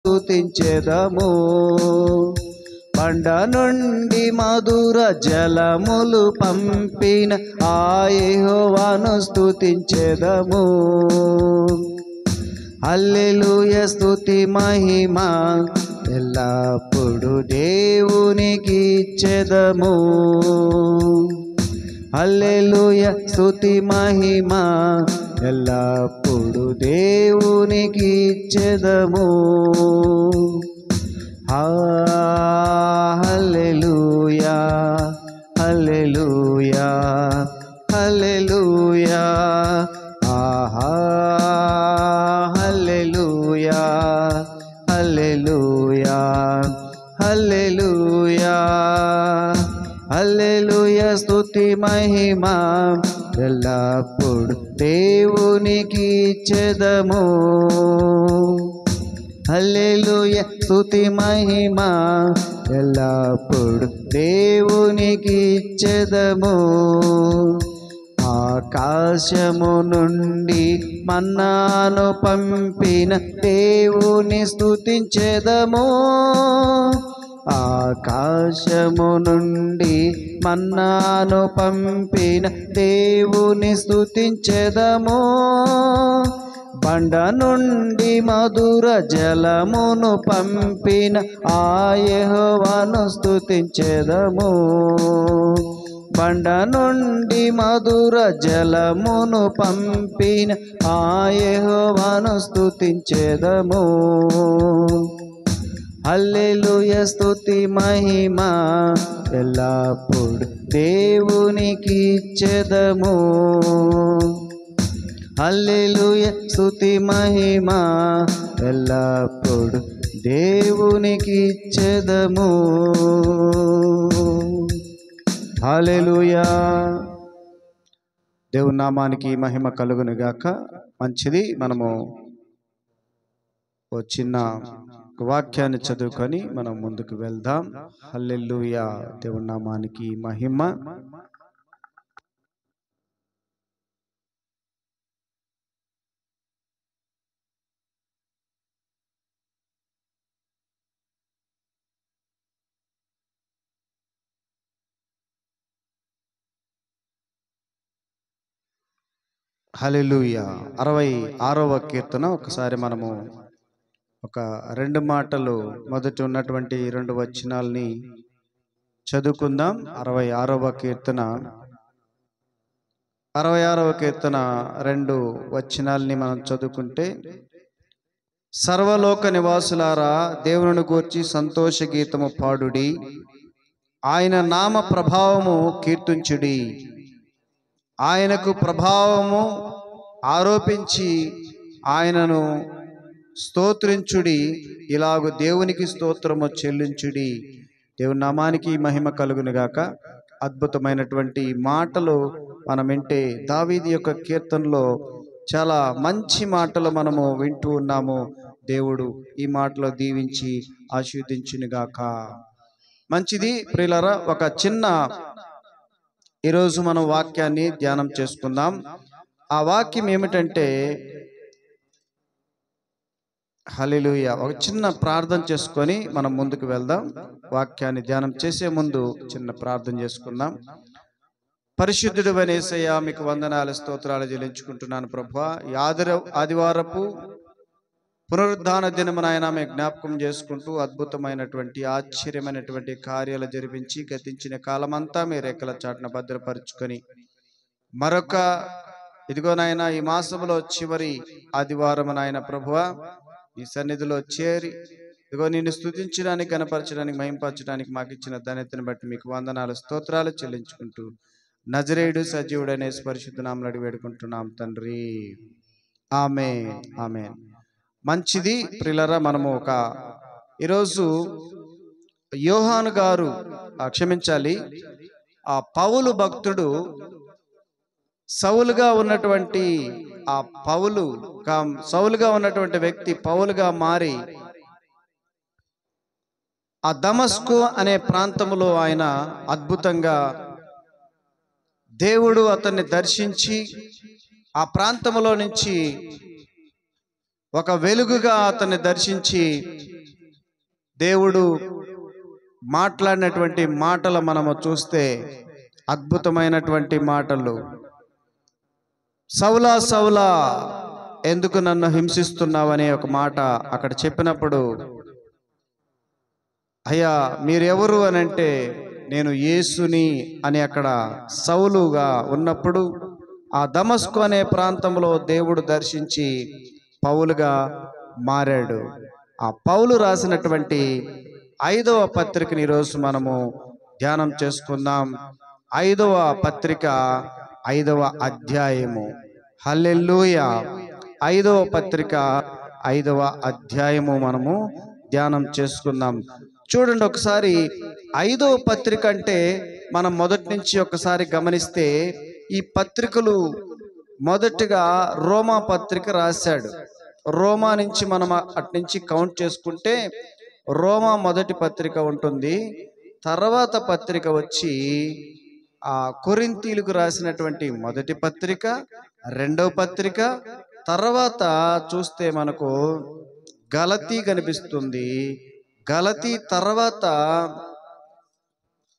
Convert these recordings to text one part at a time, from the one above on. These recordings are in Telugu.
స్తుతించెదము. బండ నుండి మధుర జలములు పంపిన ఆ యెహోవాను స్తుతించెదము. హల్లెలూయా స్తుతి మహిమ ఎల్లప్పుడు దేవునికి ఇచ్చెదము. హల్లెలూయా స్తుతి మహిమ ఎల్లప్పుడు దేవునికి ఇచ్చెదము. హల్లెలూయా హల్లెలూయా హల్లెలూయా హల్లెలూయా హల్లెలూయా హల్లెలూయా హల్లెలూయా స్తుతి మహిమ ఎల్లప్పుడు దేవునికి ఇచ్చెదము. హల్లెలూయా స్తుతి మహిమ ఎల్లప్పుడు దేవునికి ఇచ్చెదము. ఆకాశము నుండి మన్నాను పంపిన దేవుని స్తుతించెదము. ఆకాశము నుండి మన్నాను పంపిన దేవుని స్తుతించెదము. బండ నుండి మధుర జలమును పంపిన ఆ యెహోవాను స్తుతించెదము. బండ నుండి మధుర జలమును పంపిన ఆ యెహోవాను స్తుతించెదము. హల్లెలూయా స్తుతి మహిమ ఎల్లప్పుడు దేవునికి ఇచ్చెదము. హల్లెలూయా స్తుతి మహిమ ఎల్లప్పుడు దేవునికి ఇచ్చెదము. హల్లెలూయా. దేవుని నామానికి మహిమ కలుగును గాక. మంచిది, మనము ఓ చిన్న వాక్యాన్ని చదువుకొని మనం ముందుకు వెళ్దాం. హల్లెలూయా. దేవుని నామానికి మహిమ. హల్లెలూయా. 66వ కీర్తన ఒకసారి మనము ఒక 2 మాటలు మొదట ఉన్నటువంటి 2 వచనాల్ని చదువుకుందాం. 66వ కీర్తన 2 వచనాల్ని మనం చదువుకుంటే, సర్వలోక నివాసులారా దేవుని గూర్చి సంతోష గీతము పాడుడి, ఆయన నామ ప్రభావము కీర్తించుడి. ఆయనకు ప్రభావము ఆరోపించి ఆయనను స్తోత్రించుడి. ఇలాగు దేవునికి స్తోత్రము చెల్లించుడి. దేవుని నామానికి మహిమ కలుగును గాక. అద్భుతమైనటువంటి మాటలు మనం వింటే, దావీదు యొక్క కీర్తనలో చాలా మంచి మాటలు మనము వింటూ ఉన్నాము. దేవుడు ఈ మాటలో దీవించి ఆశీర్వదించును గాక. మంచిది ప్రియులారా, ఒక చిన్న ఈరోజు మనం వాక్యాన్ని ధ్యానం చేసుకుందాం. ఆ వాక్యం ఏమిటంటే, హల్లెలూయా. ఒక చిన్న ప్రార్థన చేసుకొని మనం ముందుకు వెళ్దాం. వాక్యాన్ని ధ్యానం చేసే ముందు చిన్న ప్రార్థన చేసుకుందాం. పరిశుద్ధుడైన యేసయ్యా, మీకు వందనాలు స్తోత్రాలు చెల్లించుకుంటున్నాను ప్రభువా. ఈ ఆదివారపు పునరుద్ధాన దినమున ఆయన మేము జ్ఞాపకం చేసుకుంటూ అద్భుతమైనటువంటి ఆశ్చర్యమైనటువంటి కార్యాలు జరిపించి గతించిన కాలమంతా మీ రెక్కల చాటున భద్రపరుచుకొని మరొక ఇదిగోనైనా ఈ మాసంలో చివరి ఆదివారం నాయన ప్రభువా, ఈ సన్నిధిలో చేరి ఇదిగో నిన్ను స్తుతించడానికి, కనపరచడానికి, మహింపరచడానికి మాకు ఇచ్చిన ధన్యతను బట్టి మీకు వందనాలు స్తోత్రాలు చెల్లించుకుంటూ నజరేయుడు సజీవుడనే పరిశుద్ధ నామములో అడిగి వేడుకుంటున్నాం తండ్రి. ఆమేన్, ఆమేన్. మంచిది ప్రియులారా, మనము ఈరోజు యోహాను గారు క్షమించాలి, ఆ పౌలు భక్తుడు సౌలుగా ఉన్నటువంటి సౌలుగా ఉన్నటువంటి వ్యక్తి పౌలుగా మారి ఆ దమస్కు అనే ప్రాంతంలో ఆయన అద్భుతంగా దేవుడు అతన్ని దర్శించి ఆ ప్రాంతంలో నుంచి ఒక వెలుగుగా అతన్ని దర్శించి దేవుడు మాట్లాడినటువంటి మాటలు మనము చూస్తే అద్భుతమైనటువంటి మాటలు. సౌలా సౌలా ఎందుకు నన్ను హింసిస్తున్నావనే ఒక మాట అక్కడ చెప్పినప్పుడు, అయ్యా మీరెవరు అని అంటే, నేను యేసుని అని అక్కడ సౌలుగా ఉన్నప్పుడు ఆ దమస్కు అనే ప్రాంతంలో దేవుడు దర్శించి పౌలుగా మారాడు. ఆ పౌలు రాసినటువంటి 5వ పత్రికని ఈరోజు మనము ధ్యానం చేసుకుందాం. 5వ పత్రిక 5వ అధ్యాయము. హల్లెలూయా. 5వ పత్రిక 5వ అధ్యాయము మనము ధ్యానం చేసుకుందాం. చూడండి ఒకసారి, 5వ పత్రిక అంటే మనం మొదటి నుంచి ఒకసారి గమనిస్తే, ఈ పత్రికలు మొదటిగా రోమా పత్రిక రాశాడు. రోమా నుంచి మనం అట్నుంచి కౌంట్ చేసుకుంటే రోమా మొదటి పత్రిక ఉంటుంది. తర్వాత పత్రిక వచ్చి ఆ కొరింథీయులకు రాసినటువంటి మొదటి పత్రిక, 2వ పత్రిక. తర్వాత చూస్తే మనకు గలతీ కనిపిస్తుంది. గలతీ తర్వాత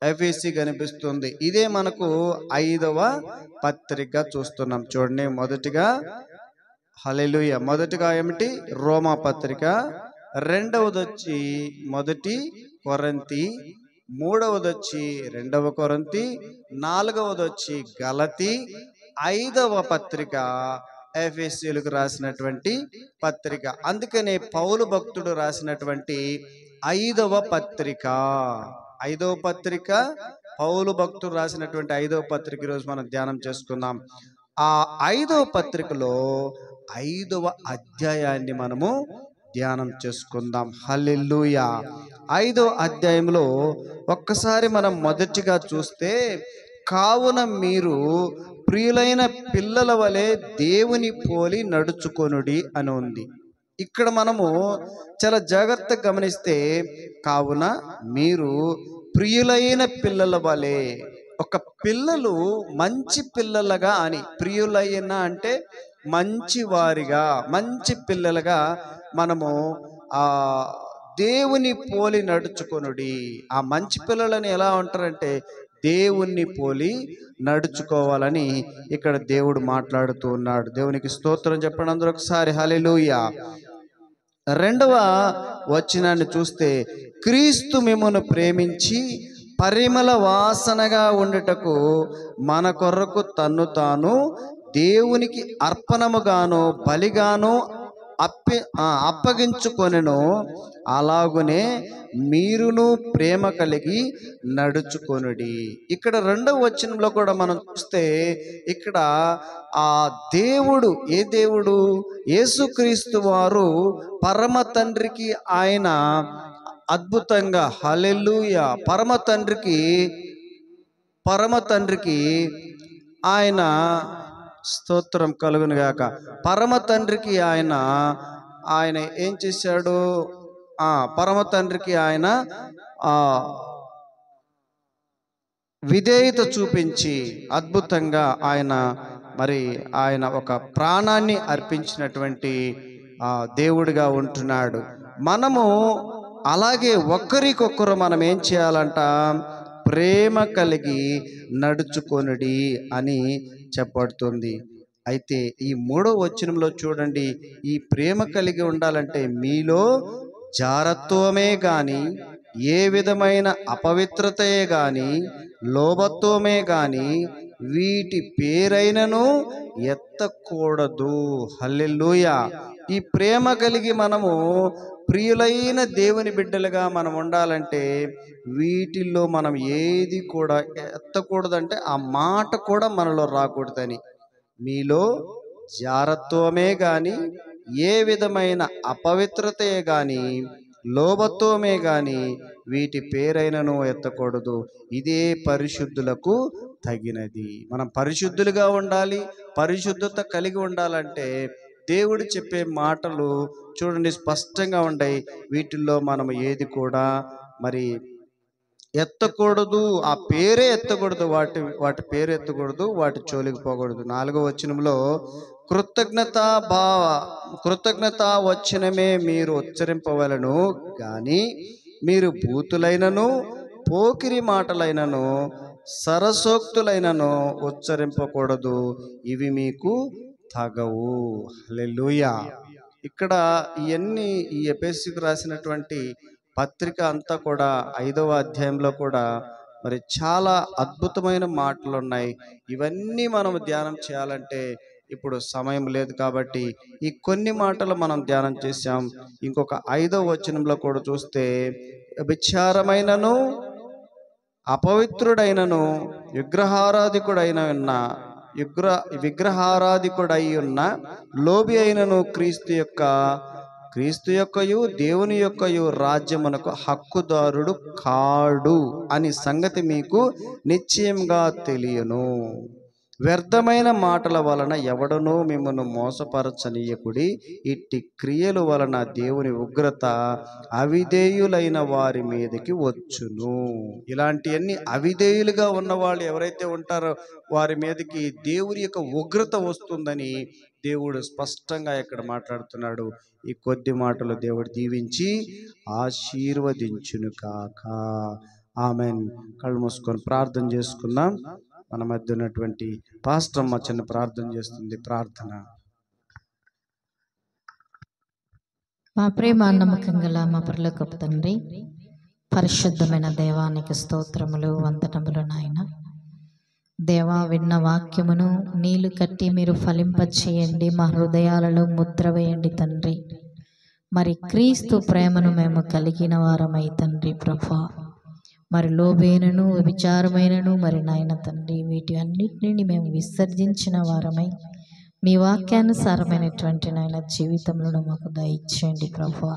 ఎఫెసీ కనిపిస్తుంది. ఇదే మనకు 5వ పత్రిక చూస్తున్నాం. చూడండి, మొదటిగా హల్లెలూయా, మొదటిగా ఏమిటి? రోమా పత్రిక. రెండవది వచ్చి మొదటి కొరింథీ, మూడవది వచ్చి 2వ కొరింథీ, నాలుగవది వచ్చి గలతీ, 5వ పత్రిక ఎఫెసీయులకు రాసినటువంటి పత్రిక. అందుకనే పౌలు భక్తుడు రాసినటువంటి 5వ పత్రిక. 5వ పత్రిక పౌలు భక్తుడు రాసినటువంటి 5వ పత్రిక ఈరోజు మనం ధ్యానం చేసుకుందాం. ఆ 5వ పత్రికలో 5వ అధ్యాయాన్ని మనము ధ్యానం చేసుకుందాం. హల్లెలూయా. 5వ అధ్యాయంలో ఒక్కసారి మనం మొదటిగా చూస్తే, కావున మీరు ప్రియులైన పిల్లల వలె దేవుని పోలి నడుచుకొనుడి అని ఉంది. ఇక్కడ మనము చాలా జాగ్రత్తగా గమనిస్తే, కావున మీరు ప్రియులైన పిల్లల వలె, ఒక పిల్లలు మంచి పిల్లలుగా అని, ప్రియులైన అంటే మంచి వారిగా, మంచి పిల్లలుగా మనము దేవుని పోలి నడుచుకొనుడి. ఆ మంచి పిల్లలని ఎలా ఉంటారంటే దేవుణ్ణి పోలి నడుచుకోవాలని ఇక్కడ దేవుడు మాట్లాడుతూ ఉన్నాడు. దేవునికి స్తోత్రం చెప్పండి అందరూ ఒకసారి. హల్లెలూయా. 2వ వచనాన్ని చూస్తే, క్రీస్తు మిమ్మును ప్రేమించి పరిమళ వాసనగా ఉండుటకు మన కొరకు తన్ను తాను దేవునికి అర్పణముగాను బలిగాను అప్పగించుకొనెను. అలాగునే మీరును ప్రేమ కలిగి నడుచుకొనుడి. ఇక్కడ 2వ వచనంలో కూడా మనం చూస్తే, ఇక్కడ ఆ దేవుడు, ఏ దేవుడు? యేసుక్రీస్తు వారు పరమ తండ్రికి ఆయన అద్భుతంగా, హల్లెలూయా, పరమ తండ్రికి ఆయన స్తోత్రం కలుగును గాక. పరమ తండ్రికి ఆయన ఏం చేశాడు? పరమ తండ్రికి ఆయన విధేయత చూపించి అద్భుతంగా ఆయన ఒక ప్రాణాన్ని అర్పించినటువంటి దేవుడిగా ఉంటున్నాడు. మనము అలాగే ఒకరికొకరు మనం ఏం చేయాలంట? ప్రేమ కలిగి నడుచుకొనుడి అని చెప్పబడుతుంది. అయితే ఈ 3వ వచనంలో చూడండి, ఈ ప్రేమ కలిగి ఉండాలంటే మీలో జారత్వమే గాని, ఏ విధమైన అపవిత్రతయే గాని, లోభత్వమే గాని వీటి పేరైనను ఎత్తకూడదు. హల్లెలూయా. ఈ ప్రేమ కలిగి మనము ప్రియులైన దేవుని బిడ్డలుగా మనం ఉండాలంటే వీటిల్లో మనం ఏది కూడా ఎత్తకూడదంటే ఆ మాట కూడా మనలో రాకూడదని. మీలో జారత్వమే గాని, ఏ విధమైన అపవిత్రతే గాని, లోభత్వమే గాని వీటి పేరైనను ఎత్తకూడదు. ఇదే పరిశుద్ధులకు తగినది. మనం పరిశుద్ధులుగా ఉండాలి. పరిశుద్ధత కలిగి ఉండాలంటే దేవుడు చెప్పే మాటలు చూడండి స్పష్టంగా ఉంటాయి. వీటిల్లో మనం ఏది కూడా మరి ఎత్తకూడదు. ఆ పేరే ఎత్తకూడదు. వాటి పేరు ఎత్తకూడదు. వాటి జోలికి పోకూడదు. 4వ వచనంలో కృతజ్ఞతా వచనమే మీరు ఉచ్చరింపవలను గాని మీరు బూతులైనను పోకిరి మాటలైనను సరసోక్తులైనను ఉచ్చరింపకూడదు, ఇవి మీకు తగవు. హల్లెలూయా. ఇక్కడ ఇవన్నీ ఈ ఎఫెసీయులకు రాసినటువంటి పత్రిక అంతా కూడా 5వ అధ్యాయంలో కూడా మరి చాలా అద్భుతమైన మాటలు ఉన్నాయి. ఇవన్నీ మనం ధ్యానం చేయాలంటే ఇప్పుడు సమయం లేదు కాబట్టి ఈ కొన్ని మాటలు మనం ధ్యానం చేశాం. ఇంకొక 5వ వచనంలో కూడా చూస్తే, విచారమైనను అపవిత్రుడైనను విగ్రహారాధికుడై ఉన్న లోబి అయినను క్రీస్తు యొక్కయు దేవుని యొక్కయు రాజ్యమునకు హక్కుదారుడు కాడు అని సంగతి మీకు నిశ్చయంగా తెలియను. వ్యర్థమైన మాటల వలన ఎవడనూ మిమ్మల్ని మోసపరచనీయకుడి. ఇట్టి క్రియల వలన దేవుని ఉగ్రత అవిధేయులైన వారి మీదకి వచ్చును. ఇలాంటివన్నీ అవిధేయులుగా ఉన్న వాళ్ళు ఎవరైతే ఉంటారో వారి మీదకి దేవుని యొక్క ఉగ్రత వస్తుందని దేవుడు స్పష్టంగా ఇక్కడ మాట్లాడుతున్నాడు. ఈ కొద్ది మాటలు దేవుడు దీవించి ఆశీర్వదించును కాక. ఆమెన్. కళ్ళు మూసుకొని ప్రార్థన చేసుకుందాం. మన మధ్య ఉన్నటువంటి పాస్టర్ అమ్మ చిన్న ప్రార్థన చేస్తుంది. ప్రార్థన. మా ప్రేమ నమ్మకం గల మా పరలోకపు తండ్రి, పరిశుద్ధమైన దేవానికి స్తోత్రములు, వందనములు నాయన. దేవా, విన్న వాక్యమును నీళ్లు కట్టి మీరు ఫలింపచేయండి, మా హృదయాలలో ముద్ర వేయండి తండ్రి. మరి క్రీస్తు ప్రేమను మేము కలిగిన వారమై తండ్రి ప్రభా, మరి లోబైనను విచారమైనను మరి నాయన తండ్రి వీటి అన్నిటిని మేము విసర్జించిన వారమై మీ వాక్యానుసారమైనటువంటి నాయన జీవితంలో మాకు దయచేయండి ప్రభువా.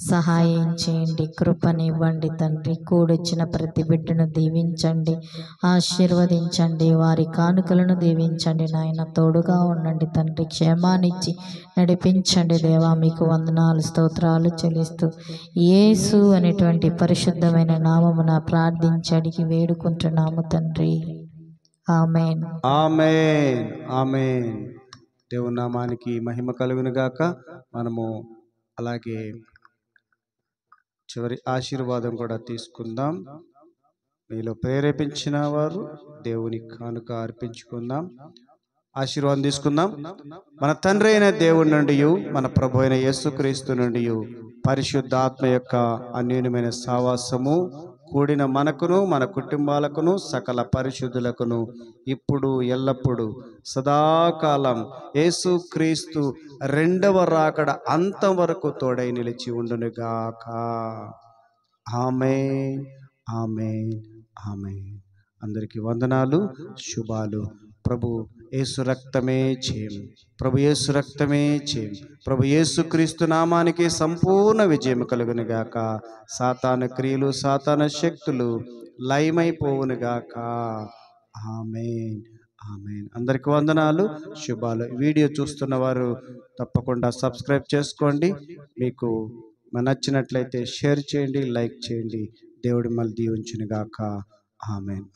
సహాయం చేయండి, కృపనివ్వండి తండ్రి. కూడొచ్చిన ప్రతి బిడ్డను దీవించండి, ఆశీర్వదించండి, వారి కానుకలను దీవించండి నాయన. తోడుగా ఉండండి తండ్రి, క్షేమాన్నిచ్చి నడిపించండి దేవా. మీకు వందనాలు, స్తోత్రాలు చెల్లిస్తూ యేసు అనేటువంటి పరిశుద్ధమైన నామమున ప్రార్థించి అడిగి వేడుకుంటున్నాము తండ్రి. ఆమేన్. ఆమేన్. ఆమేన్. దేవుని నామానికి మహిమ కలుగును గాక. మనము అలాగే చివరి ఆశీర్వాదం కూడా తీసుకుందాం. మీలో ప్రేరేపించిన వారు దేవుని కానుక అర్పించుకుందాం. ఆశీర్వాదం తీసుకుందాం. మన తండ్రి అయిన దేవుడి నుండి, మన ప్రభు అయిన యేసుక్రీస్తు నుండి పరిశుద్ధాత్మ యొక్క అన్యోన్యమైన సావాసము కూడిన మనకును మన కుటుంబాలకును సకల పరిశుద్ధులకును ఇప్పుడు ఎల్లప్పుడు సదాకాలం యేసుక్రీస్తు రెండవ రాకడ అంతం వరకు తోడై నిలిచి ఉండునుగాక. ఆమేన్. ఆమేన్. ఆమేన్. అందరికీ వందనాలు, శుభాలు. ప్రభు యేసు రక్తమే చేయం, ప్రభు యేసు రక్తమే చేయం. ప్రభు యేసుక్రీస్తు నామానికి సంపూర్ణ విజయం కలుగునుగాక. సాతాను క్రియలు, సాతాను శక్తులు లయమైపోవునుగాక. ఆమేన్. ఆమేన్. అందరికీ వందనాలు, శుభాలు. వీడియో చూస్తున్న వారు తప్పకుండా సబ్స్క్రైబ్ చేసుకోండి. మీకు నచ్చినట్లయితే షేర్ చేయండి, లైక్ చేయండి. దేవుడి మళ్ళీ దీవించునుగాక. ఆమేన్.